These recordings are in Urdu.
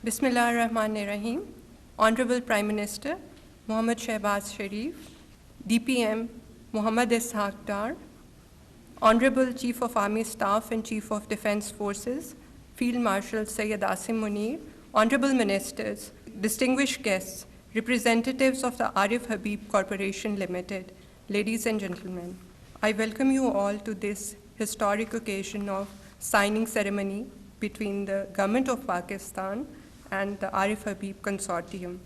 Bismillah ar-Rahman ar-Rahim. Honorable Prime Minister Mohammad Shehbaz Sharif, DPM Muhammad Ishaq Dar, Honorable Chief of Army Staff and Chief of Defense Forces Field Marshal Syed Asim Munir, Honorable Ministers, distinguished guests, representatives of the Arif Habib Corporation Limited, ladies and gentlemen, I welcome you all to this historic occasion of signing ceremony between the Government of Pakistan and the Arif Habib Consortium.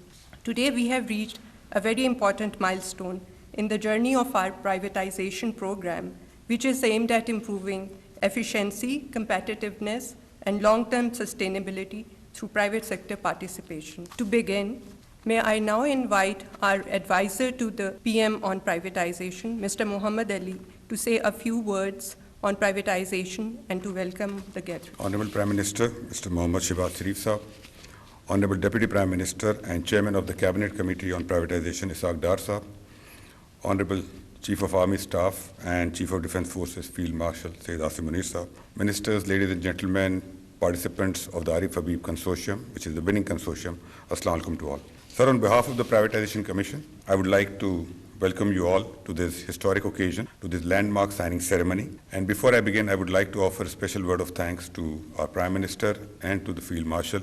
Today we have reached a very important milestone in the journey of our privatization program, which is aimed at improving efficiency, competitiveness, and long-term sustainability through private sector participation. To begin, may I now invite our advisor to the PM on privatization, Mr. Muhammad Ali, to say a few words on privatization and to welcome the gathering. Honorable Prime Minister, Mr. Mohammad Shehbaz Sharif Sahab, Honorable Deputy Prime Minister and Chairman of the Cabinet Committee on Privatization, Ishaq Dar Sahab, Honorable Chief of Army Staff and Chief of Defense Forces Field Marshal Syed Asim Munir Sahab, Ministers, ladies and gentlemen, participants of the Arif Habib Consortium, which is the winning consortium, Assalamu alaikum to all. Sir, on behalf of the Privatization Commission, I would like to welcome you all to this historic occasion, to this landmark signing ceremony. And before I begin, I would like to offer a special word of thanks to our Prime Minister and to the Field Marshal,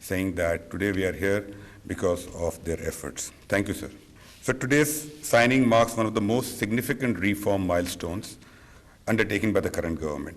saying that today we are here because of their efforts. Thank you, sir. So today's signing marks one of the most significant reform milestones undertaken by the current government.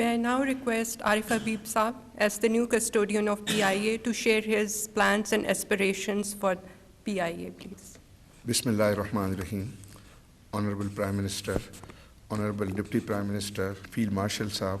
May I now request Arif Habib Saab, as the new custodian of PIA, to share his plans and aspirations for PIA, please. Bismillahirrahmanirrahim. Honorable Prime Minister, Honorable Deputy Prime Minister, Field Marshal Saab,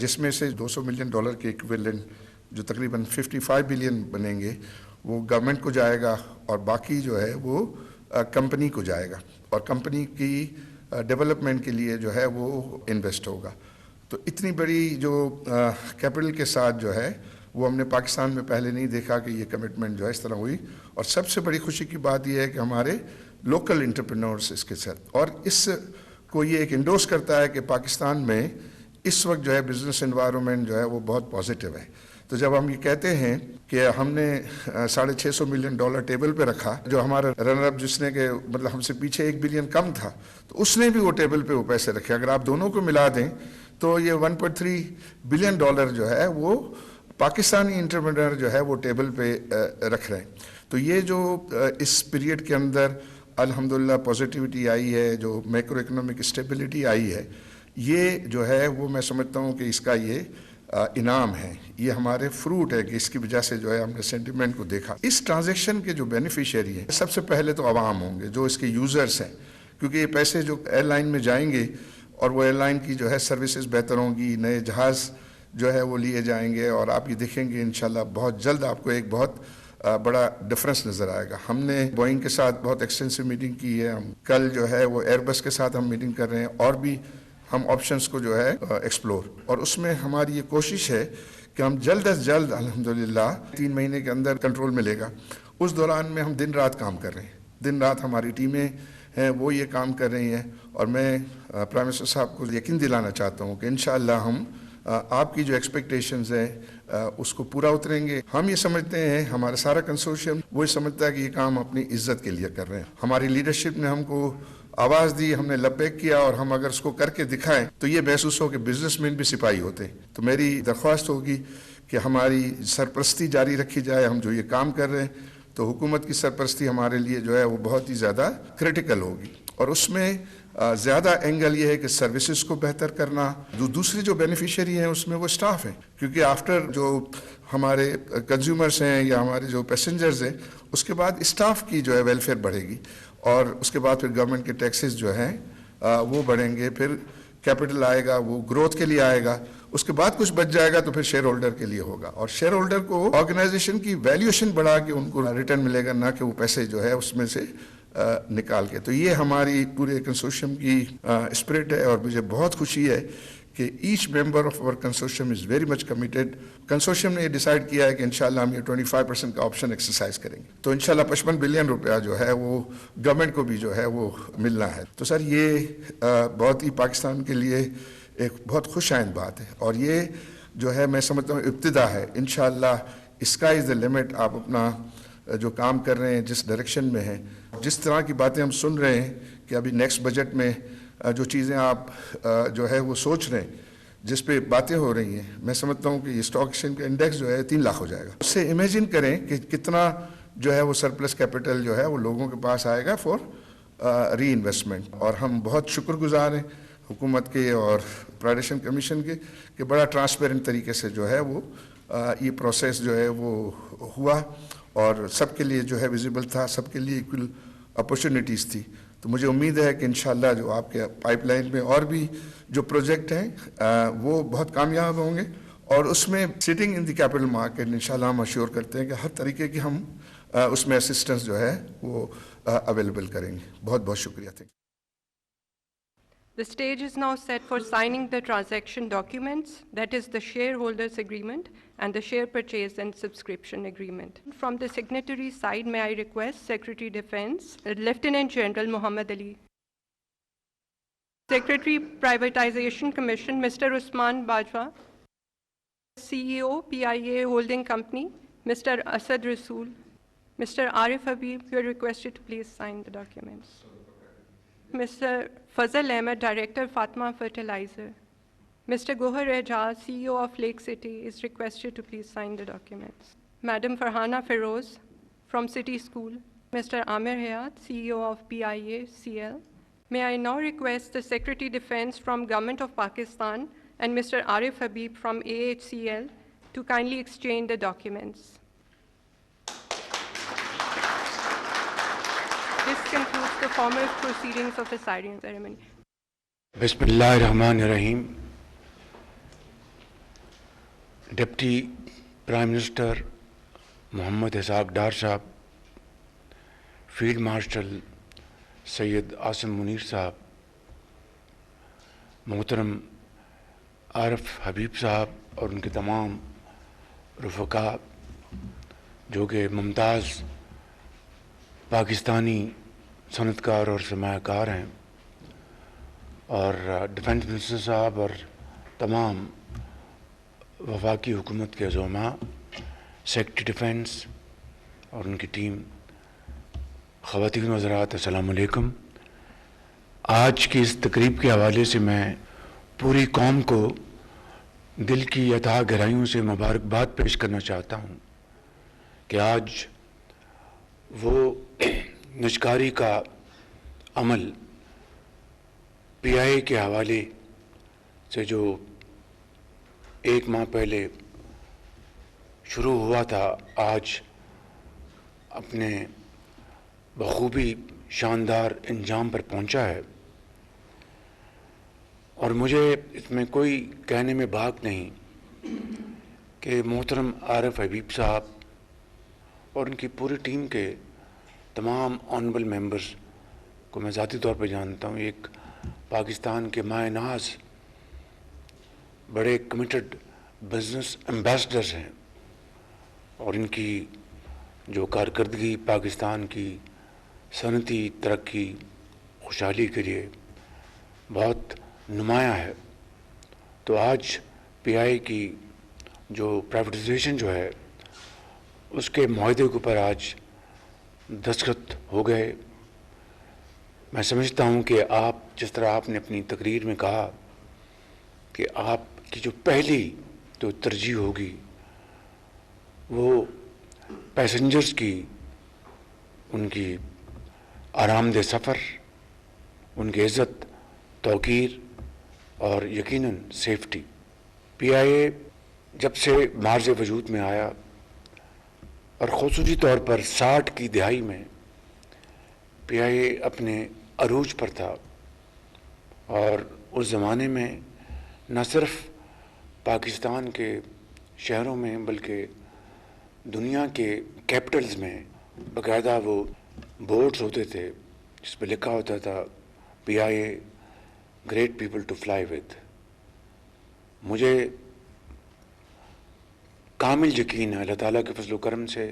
جس میں سے $200 ملین کے ایکویلنٹ جو تقریباً 55 بلین بنیں گے وہ گورنمنٹ کو جائے گا اور باقی جو ہے وہ کمپنی کو جائے گا اور کمپنی کی ڈیولپمنٹ کے لیے جو ہے وہ انویسٹ ہوگا. تو اتنی بڑی جو کیپٹل کے ساتھ جو ہے وہ ہم نے پاکستان میں پہلے نہیں دیکھا کہ یہ کمٹمنٹ جو ہے اس طرح ہوئی. اور سب سے بڑی خوشی کی بات یہ ہے کہ ہمارے لوکل انٹرپرینورس اس کے ساتھ اور اس کو یہ ایک انڈورس کرتا ہے کہ پاکستان میں اس وقت جو ہے بزنس انوائرمنٹ جو ہے وہ بہت پازیٹیو ہے. تو جب ہم یہ کہتے ہیں کہ ہم نے $650 ملین ٹیبل پہ رکھا, جو ہمارا رنر اپ جس نے کہ مطلب ہم سے پیچھے $1 بلین کم تھا, تو اس نے بھی وہ ٹیبل پہ وہ پیسے رکھے. اگر آپ دونوں کو ملا دیں تو یہ $1.3 بلین جو ہے وہ پاکستانی انٹرپرینر جو ہے وہ ٹیبل پہ رکھ رہے ہیں. تو یہ جو اس پیریڈ کے اندر الحمدللہ پازیٹیوٹی آئی ہے, جو میکرو اکنامک اسٹیبلٹی آئی ہے, یہ جو ہے وہ میں سمجھتا ہوں کہ اس کا یہ انعام ہے, یہ ہمارے فروٹ ہے کہ اس کی وجہ سے جو ہے ہم نے سینٹیمنٹ کو دیکھا. اس ٹرانزیکشن کے جو بینیفیشری ہیں سب سے پہلے تو عوام ہوں گے جو اس کے یوزرز ہیں, کیونکہ یہ پیسے جو ایئر لائن میں جائیں گے اور وہ ایئر لائن کی جو ہے سروسز بہتر ہوں گی, نئے جہاز جو ہے وہ لیے جائیں گے اور آپ یہ دیکھیں گے انشاءاللہ بہت جلد آپ کو ایک بہت بڑا ڈفرنس نظر آئے گا. ہم نے بوئنگ کے ساتھ بہت ایکسٹینسو میٹنگ کی ہے, ہم کل جو ہے وہ ایئر بس کے ساتھ ہم میٹنگ کر رہے ہیں اور بھی ہم آپشنس کو جو ہے ایکسپلور, اور اس میں ہماری یہ کوشش ہے کہ ہم جلد از جلد الحمدللہ 3 مہینے کے اندر کنٹرول ملے گا. اس دوران میں ہم دن رات کام کر رہے ہیں, دن رات ہماری ٹیمیں ہیں وہ یہ کام کر رہی ہیں, اور میں پرائم منسٹر صاحب کو یقین دلانا چاہتا ہوں کہ انشاءاللہ ہم آپ کی جو ایکسپیکٹیشنز ہیں اس کو پورا اتریں گے. ہم یہ سمجھتے ہیں, ہمارا سارا کنسورشیم وہ یہ سمجھتا ہے کہ یہ کام اپنی عزت کے لیے کر رہے ہیں. ہماری لیڈرشپ نے ہم کو آواز دی, ہم نے لبیک کیا, اور ہم اگر اس کو کر کے دکھائیں تو یہ محسوس ہو کہ بزنس مین بھی سپاہی ہوتے ہیں. تو میری درخواست ہوگی کہ ہماری سرپرستی جاری رکھی جائے. ہم جو یہ کام کر رہے ہیں تو حکومت کی سرپرستی ہمارے لیے جو ہے وہ بہت ہی زیادہ کریٹیکل ہوگی, اور اس میں زیادہ اینگل یہ ہے کہ سروسز کو بہتر کرنا. دوسری جو بینیفیشری ہیں اس میں وہ سٹاف ہیں, کیونکہ آفٹر جو ہمارے کنزیومرز ہیں یا ہمارے جو پیسنجرز ہیں اس کے بعد اسٹاف کی جو ہے ویلفیئر بڑھے گی, اور اس کے بعد پھر گورنمنٹ کے ٹیکسز جو ہیں وہ بڑھیں گے, پھر کیپٹل آئے گا وہ گروتھ کے لیے آئے گا, اس کے بعد کچھ بچ جائے گا تو پھر شیئر ہولڈر کے لیے ہوگا, اور شیئر ہولڈر کو آرگنائزیشن کی ویلیوشن بڑھا کے ان کو ریٹرن ملے گا, نہ کہ وہ پیسے جو ہے اس میں سے نکال کے. تو یہ ہماری پورے کنسورشیم کی اسپرٹ ہے, اور مجھے بہت خوشی ہے کہ each member of over consortium is very much committed. Consortium نے یہ ڈیسائیڈ کیا ہے کہ انشاءاللہ ہم یہ 25% کا آپشن ایکسرسائز کریں گے, تو انشاءاللہ $55 بلین جو ہے وہ گورنمنٹ کو بھی جو ہے وہ ملنا ہے. تو سر یہ بہت ہی پاکستان کے لیے ایک بہت خوش آئند بات ہے, اور یہ جو ہے میں سمجھتا ہوں ابتدا ہے. انشاءاللہ اسکائی از دا لمٹ. آپ اپنا جو کام کر رہے ہیں, جس ڈائریکشن میں ہیں, جس طرح کی باتیں ہم سن رہے ہیں کہ ابھی نیکسٹ بجٹ میں جو چیزیں آپ جو ہے وہ سوچ رہے ہیں, جس پہ باتیں ہو رہی ہیں, میں سمجھتا ہوں کہ یہ اسٹاک ایکسچینج کا انڈیکس جو ہے 3 لاکھ ہو جائے گا. اس سے امیجن کریں کہ کتنا جو ہے وہ سرپلس کیپٹل جو ہے وہ لوگوں کے پاس آئے گا فار ری انویسٹمنٹ. اور ہم بہت شکر گزار ہیں حکومت کے اور پرائیویشن کمیشن کے کہ بڑا ٹرانسپیرنٹ طریقے سے جو ہے وہ یہ پروسیس جو ہے وہ ہوا, اور سب کے لیے جو ہے ویزیبل تھا, سب کے لیے ایکول اپرچونیٹیز تھی. تو مجھے امید ہے کہ انشاءاللہ جو آپ کے پائپ لائن میں اور بھی جو پروجیکٹ ہیں وہ بہت کامیاب ہوں گے, اور اس میں sitting in the capital market انشاءاللہ ہم اشور کرتے ہیں کہ ہر طریقے کی ہم اس میں اسسٹنس جو ہے وہ اویلیبل کریں گے. بہت بہت شکریہ. Thank you. The stage is now set for signing the transaction documents, that is the shareholders agreement and the share purchase and subscription agreement. From the signatory side, may I request Secretary Defense, Lieutenant General Muhammad Ali. Secretary Privatization Commission, Mr. Usman Bajwa. CEO PIA Holding Company, Mr. Asad Rasool. Mr. Arif Habib, you are requested to please sign the documents. Mr. Fazal Ahmed, Director, Fatma Fertilizer. Mr. Gohar Ejaz, CEO of Lake City, is requested to please sign the documents. Madam Farhana Feroz from City School. Mr. Amir Hayat, CEO of PIA CL. May I now request the Secretary Defense from Government of Pakistan and Mr. Arif Habib from AHCL to kindly exchange the documents. This concludes the formal proceedings of the siring ceremony. بسم اللہ الرحمن الرحیم. Deputy prime minister Muhammad Ishaq Dar صاحب، فیلڈ مارشل سید عاصم منیر صاحب، محترم عارف حبیب صاحب اور ان کے تمام رفقا جو کہ ممتاز پاکستانی صنعت کار اور سرمایہ کار ہیں، اور ڈیفنس منسٹر صاحب اور تمام وفاقی حکومت کے عظماء، سیکرٹری ڈیفنس اور ان کی ٹیم، خواتین و حضرات، السلام علیکم۔ آج کی اس تقریب کے حوالے سے میں پوری قوم کو دل کی اتھاہ گہرائیوں سے مبارکباد پیش کرنا چاہتا ہوں کہ آج وہ نجکاری کا عمل پی آئی اے کے حوالے سے جو 1 ماہ پہلے شروع ہوا تھا، آج اپنے بخوبی شاندار انجام پر پہنچا ہے، اور مجھے اس میں کوئی کہنے میں باک نہیں کہ محترم عارف حبیب صاحب اور ان کی پوری ٹیم کے تمام آنریبل ممبرز کو میں ذاتی طور پہ جانتا ہوں، ایک پاکستان کے مائع ناز بڑے کمیٹڈ بزنس ایمبیسڈرز ہیں، اور ان کی جو کارکردگی پاکستان کی صنعتی ترقی خوشحالی کے لیے بہت نمایاں ہے۔ تو آج پی آئی کی جو پرائیویٹائزیشن جو ہے اس کے معاہدے کے اوپر آج دستخط ہو گئے۔ میں سمجھتا ہوں کہ آپ جس طرح آپ نے اپنی تقریر میں کہا کہ آپ کی جو پہلی جو ترجیح ہوگی وہ پیسنجرز کی، ان کی آرام دہ سفر، ان کی عزت، توقیر اور یقیناً سیفٹی۔ پی آئی اے جب سے مارز وجود میں آیا اور خصوصی طور پر 60 کی دہائی میں پی آئی اے اپنے عروج پر تھا، اور اس زمانے میں نہ صرف پاکستان کے شہروں میں بلکہ دنیا کے کیپٹلز میں باقاعدہ وہ بورڈز ہوتے تھے جس پہ لکھا ہوتا تھا P I A great people to fly with. مجھے کامل یقین ہے اللہ تعالیٰ کے فضل و کرم سے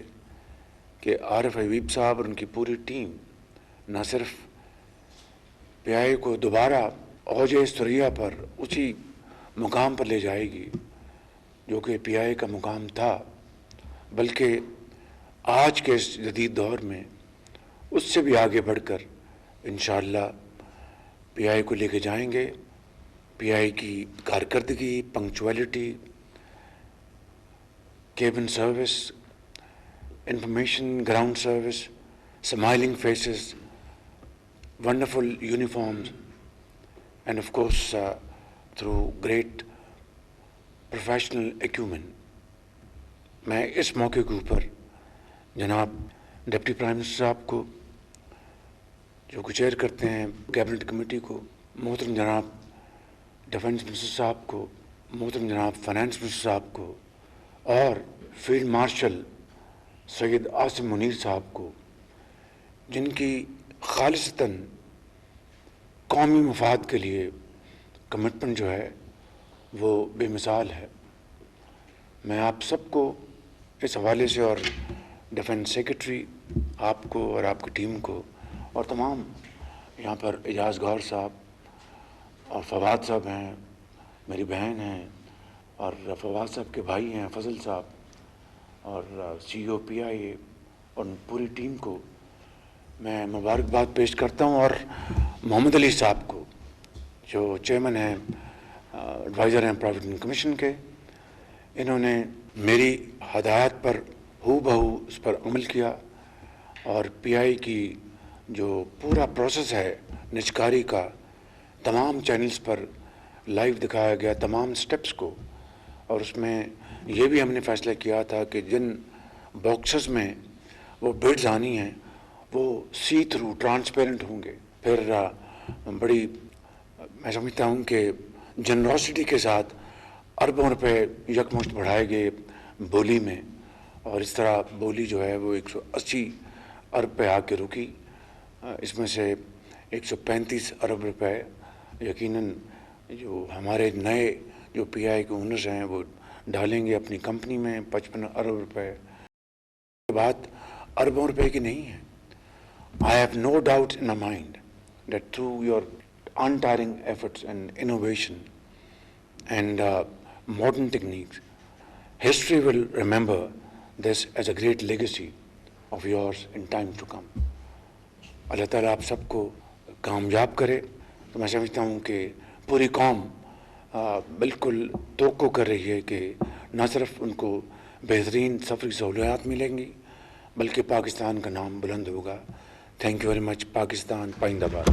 کہ عارف حبیب صاحب اور ان کی پوری ٹیم نہ صرف پی آئی اے کو دوبارہ اوج ثریا پر اسی مقام پر لے جائے گی جو کہ پی آئی اے کا مقام تھا، بلکہ آج کے اس جدید دور میں اس سے بھی آگے بڑھ کر انشاءاللہ پی آئی اے کو لے کے جائیں گے۔ پی آئی اے کی کارکردگی، punctuality, cabin service, information ground service, smiling faces, wonderful uniforms, and of course through great professional acumen۔ میں اس موقع کے اوپر جناب ڈپٹی پرائم منسٹر صاحب کو جو کہ چیئر کرتے ہیں کیبنٹ کمیٹی کو، محترم جناب ڈیفنس منسٹر صاحب کو، محترم جناب فائنانس منسٹر صاحب کو، اور فیلڈ مارشل سید عاصم منیر صاحب کو، جن کی خالصتاً قومی مفاد کے لیے کمٹمنٹ جو ہے وہ بے مثال ہے۔ میں آپ سب کو اس حوالے سے اور ڈیفنس سیکرٹری آپ کو اور آپ کی ٹیم کو اور تمام یہاں پر اعجاز گور صاحب اور فواد صاحب ہیں، میری بہن ہیں، اور فواد صاحب کے بھائی ہیں فضل صاحب، اور سی او پی آئی اے اور پوری ٹیم کو میں مبارکباد پیش کرتا ہوں، اور محمد علی صاحب کو جو چیئرمین ہیں ایڈوائزر ہیں پروویڈنٹ کمیشن کے۔ انہوں نے میری ہدایات پر ہو بہو اس پر عمل کیا، اور پی آئی کی جو پورا پروسیس ہے نجکاری کا تمام چینلز پر لائیو دکھایا گیا تمام سٹیپس کو، اور اس میں یہ بھی ہم نے فیصلہ کیا تھا کہ جن باکسز میں وہ بڈز آنی ہیں وہ سی تھرو ٹرانسپیرنٹ ہوں گے۔ پھر بڑی میں سمجھتا ہوں کہ جنروسٹی کے ساتھ اربوں روپے یکمشت بڑھائے گئے بولی میں، اور اس طرح بولی جو ہے وہ 180 ارب پہ آ کے رکی. اس میں سے 135 ارب روپے یقیناً جو ہمارے نئے جو پی آئی کے اونرز ہیں وہ ڈالیں گے اپنی کمپنی میں. 55 ارب روپے بات اربوں روپے کی نہیں ہے. I have no doubt in my mind that through your untiring efforts and innovation and modern techniques, history will remember this as a great legacy of yours in times to come. اللہ تعالیٰ آپ سب کو کامیاب کرے. تو میں سمجھتا ہوں کہ پوری قوم بالکل توقع کر رہی ہے کہ نہ صرف ان کو بہترین سفری سہولیات ملیں گی بلکہ پاکستان کا نام بلند ہوگا. Thank you very much. Pakistan پائندہ باد.